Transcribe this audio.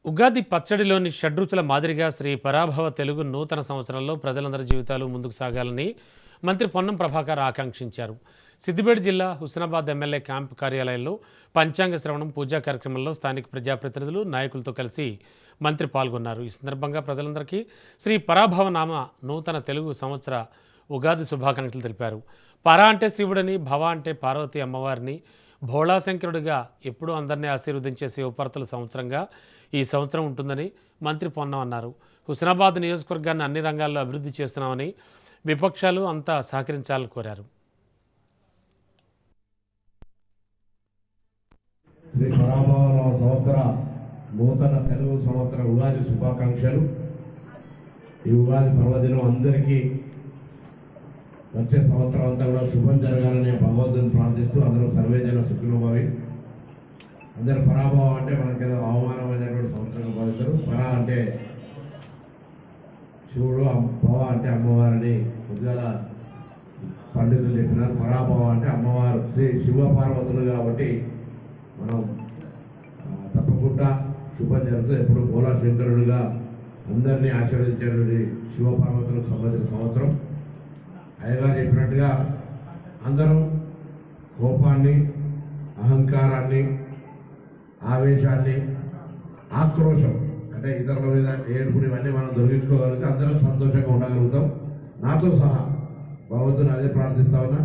ఉగాది పచ్చడిలోని షడ్రుచుల మాదిరిగా శ్రీ పరాభవ తెలుగు నూతన సంవత్సరంలో ప్రజలందరి జీవితాలు ముందుకు సాగాలని మంత్రి పొన్నం ప్రభాకర్ ఆకాంక్షించారు. సిద్దిపేట జిల్లా హుస్నాబాద్ ఎమ్మెల్యే క్యాంపు కార్యాలయంలో పంచాంగ శ్రవణం పూజా కార్యక్రమంలో స్థానిక ప్రజాప్రతినిధులు నాయకులతో కలిసి మంత్రి పాల్గొన్నారు. ఈ సందర్భంగా ప్రజలందరికీ శ్రీ పరాభవ నామ నూతన తెలుగు సంవత్సర ఉగాది శుభాకాంక్షలు తెలిపారు. పర అంటే శివుడని, భవ అంటే పార్వతి అమ్మవారిని, భోళాశంకరుడిగా ఎప్పుడూ అందరినీ ఆశీర్వదించే శివపర్తుల సంవత్సరంగా ఈ సంవత్సరం ఉంటుందని మంత్రి పొన్నం అన్నారు. హుస్నాబాద్ నియోజకవర్గాన్ని అన్ని రంగాల్లో అభివృద్ధి చేస్తున్నామని విపక్షాలు అంతా సహకరించాలని కోరారు. శ్రీ పరాభవ సంవత్సర నూతన తెలుగు సంవత్సర ఉగాది శుభాకాంక్షలు. ఈ ఉగాది పర్వదినం అందరికీ వచ్చే సంవత్సరం అంతా కూడా శుభం జరగాలని భగవంతుని ప్రార్థిస్తూ అందరూ సర్వేజన సుఖినోభవి. అందరూ పరాభవం అంటే మనకేదో అవమానమైనటువంటి సంవత్సరంగా భావిస్తారు. పరా అంటే శివుడు, భవ అంటే అమ్మవారిని కొద్దిగా పండితులు చెప్పినారు. పరాభవం అంటే అమ్మవారు శ్రీ శివ పార్వతులు కాబట్టి మనం తప్పకుండా శుభం జరుగుతుంది. ఎప్పుడు భోలా శంకరుడుగా అందరినీ ఆశీర్వదించేటువంటి శివపార్వతులకు సంబంధించిన సంవత్సరం. అయ్యగారు చెప్పినట్టుగా అందరం కోపాన్ని, అహంకారాన్ని, ఆవేశాన్ని, ఆక్రోశం అంటే ఇతరుల మీద ఏడుపుని ఇవన్నీ మనం దొరికించుకోగలిగితే అందరం సంతోషంగా ఉండగలుగుతాం. నాతో సహా భగవంతుని అదే ప్రార్థిస్తా ఉన్నా.